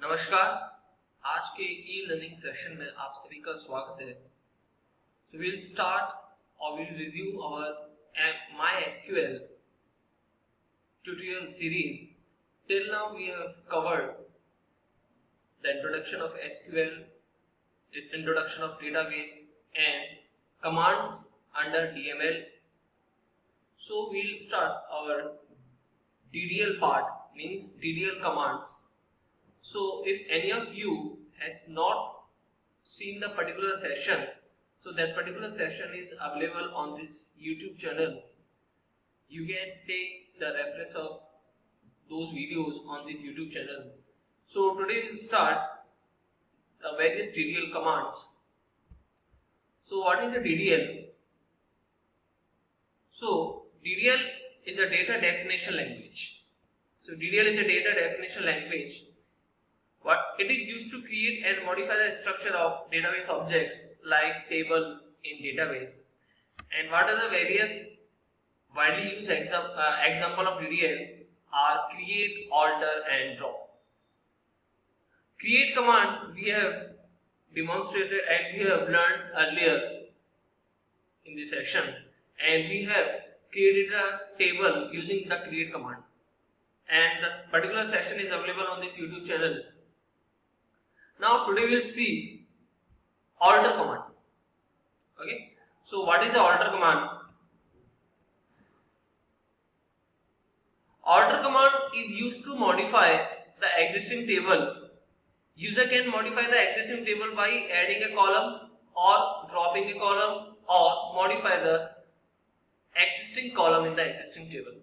नमस्कार। आज के ई लर्निंग सेशन में आप सभी का स्वागत है। So we'll start or we'll resume our MySQL tutorial series. Till now we have covered the introduction of SQL, introduction of database and commands under DML. So we'll start our DDL part, means DDL commands. So if any of you has not seen the particular session, so that particular session is available on this YouTube channel. You can take the reference of those videos on this YouTube channel. So today we'll start the various DDL commands. So what is a DDL? So DDL is a data definition language. So DDL is a data definition language. What it is used to create and modify the structure of database objects like table in database. And what are the various widely used example of DDL are create, alter and drop. Create command we have demonstrated and we have learned earlier in this session, and we have created a table using the create command, and this particular session is available on this YouTube channel. Now today we will see alter command. Okay, so what is the alter command? Alter command is used to modify the existing table. User can modify the existing table by adding a column or dropping a column or modify the existing column in the existing table.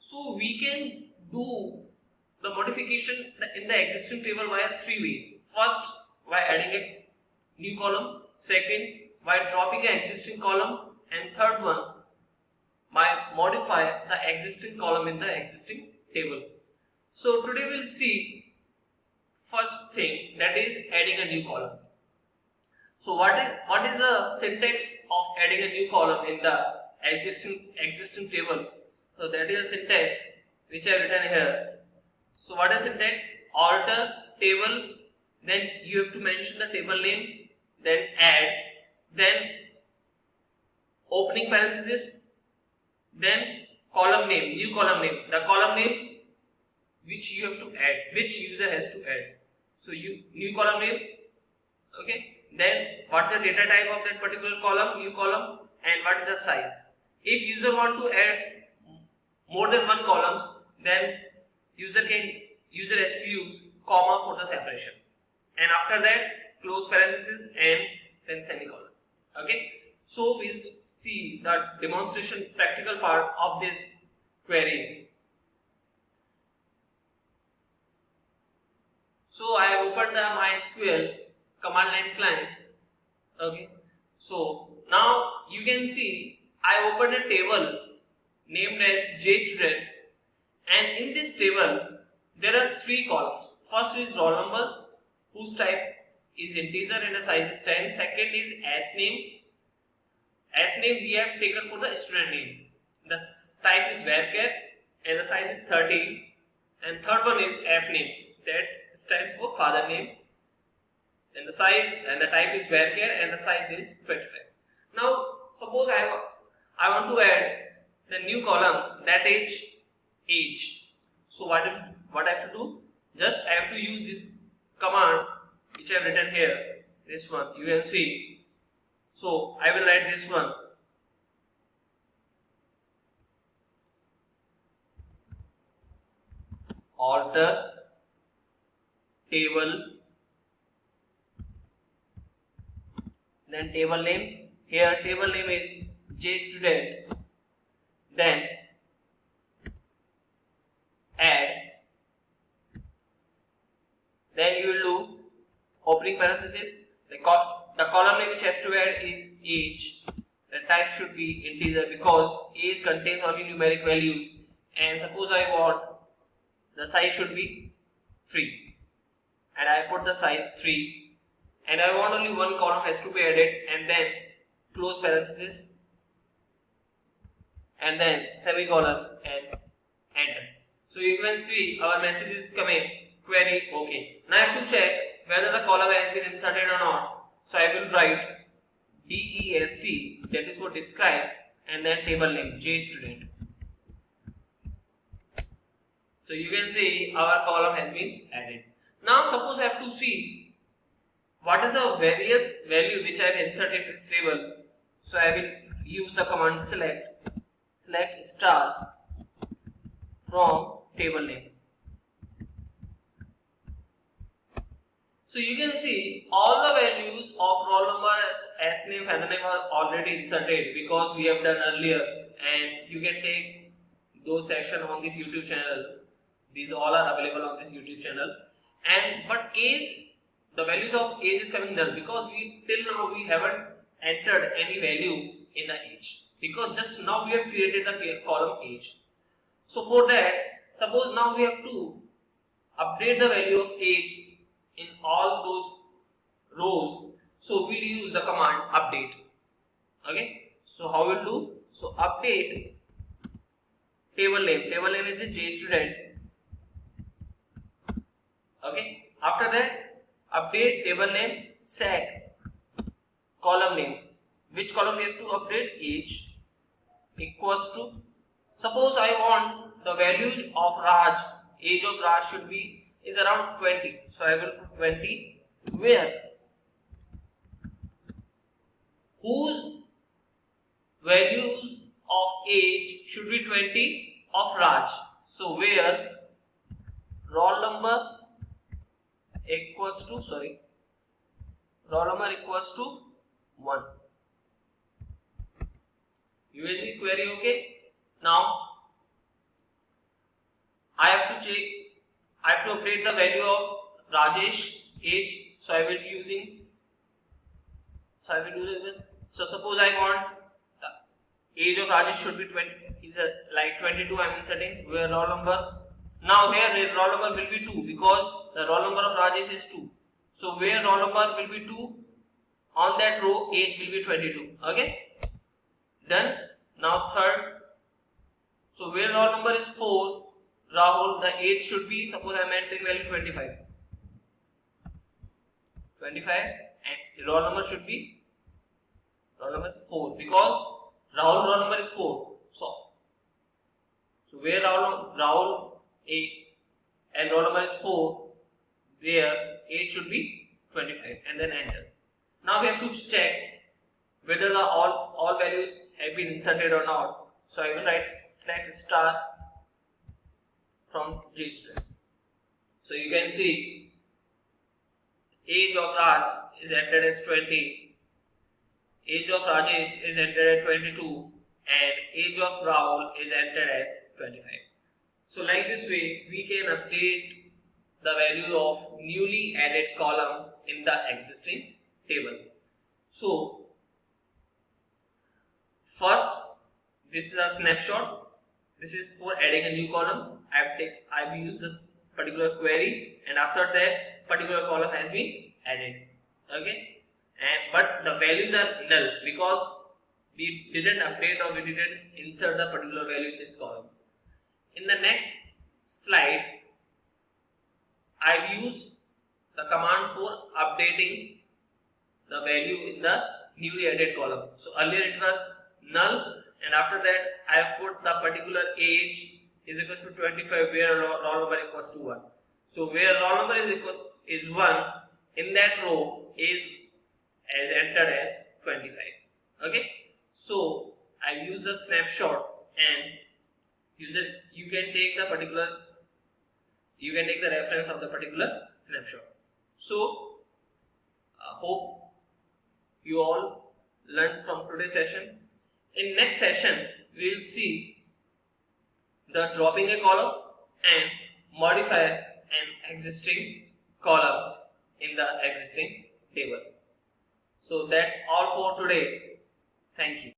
So we can do the modification in the existing table via three ways. First, by adding a new column. Second, by dropping an existing column. And third one, by modify the existing column in the existing table. So today we'll see first thing, that is adding a new column. So what is the syntax of adding a new column in the existing table? So that is a syntax which I have written here. So what is syntax? Alter table, then you have to mention the table name, then add, then opening parenthesis, then column name, new column name, the column name which you have to add, which user has to add. So new column name, okay, then what is the data type of that particular column, new column, and what is the size. If user want to add more than one columns, then user has to use comma for the separation, and after that close parenthesis and then semicolon. Okay, so we'll see the demonstration practical part of this query. So I have opened the MySQL command line client. Okay, so now you can see I opened a table named as JStudent, and in this table there are three columns. First is roll number, whose type is integer and the size is 10. Second is S name. S name we have taken for the student name. The type is varchar and the size is 30. And third one is F name, that stands for father name, and the size and the type is varchar and the size is 25. Now suppose I want to add the new column, that is age. So what I have to do? Just I have to use this command which I have written here. This one you can see. So I will write this one. Alter table, then table name. Here table name is JStudent, then add, then you will do opening parenthesis. The column name which has to add is age. The type should be integer because age contains only numeric values, and suppose I want the size should be 3, and I put the size 3, and I want only one column has to be added, and then close parenthesis and then semicolon and enter. So you can see our message is coming query okay. Now I have to check whether the column has been inserted or not. So I will write DESC, that is for describe, and then table name JStudent. So you can see our column has been added. Now suppose I have to see what is the various value which I have inserted in this table. So I will use the command select star from table name. So you can see all the values of roll number, S name, father name are already inserted because we have done earlier, and you can take those sections on this YouTube channel. These all are available on this YouTube channel. And but age, the values of age is coming null because we till now we haven't entered any value in the age, because just now we have created the column age. So for that, suppose now we have to update the value of age in all those rows. So we'll use the command update. Okay. So how we'll do? So update table name. Table name is a JStudent. Okay. After that, update table name set column name. Which column we have to update? Age equals to. Suppose I want the value of Raj. Age of Raj should be is around 20. So I will put 20. Where whose values of age should be 20 of Raj. So where roll number equals to roll number equals to 1. USD query okay. Now I have to update the value of Rajesh age. So I will do this. So suppose I want the age of Rajesh should be 20, is like 22. I am inserting where roll number. Now here roll number will be 2 because the roll number of Rajesh is 2. So where roll number will be 2, on that row age will be 22. Okay. Done. Now third. So where roll number is 4, Rahul, the age should be, suppose I am entering value 25. 25 and roll number should be roll number is 4 because Rahul roll number is 4. So where Rahul and roll number is 4, their age should be 25 and then enter. Now we have to check whether the all values have been inserted or not. So I will write select star from JStudent. So you can see age of Raj is entered as 20, age of Rajesh is entered as 22, and age of Rahul is entered as 25. So like this way we can update the value of newly added column in the existing table. So first, this is a snapshot. This is for adding a new column. I've used this particular query, and after that particular column has been added. Okay, but the values are null because we didn't update or we didn't insert the particular value in this column. In the next slide, I've used the command for updating the value in the newly added column. So earlier it was null, and after that I have put the particular age is equals to 25 where roll number equals to 1. So where roll number is 1, in that row is entered as 25. Okay. So I use the snapshot, and you can take the reference of the particular snapshot. So hope you all learned from today's session. In next session we will see the dropping a column and modify an existing column in the existing table. So that's all for today. Thank you.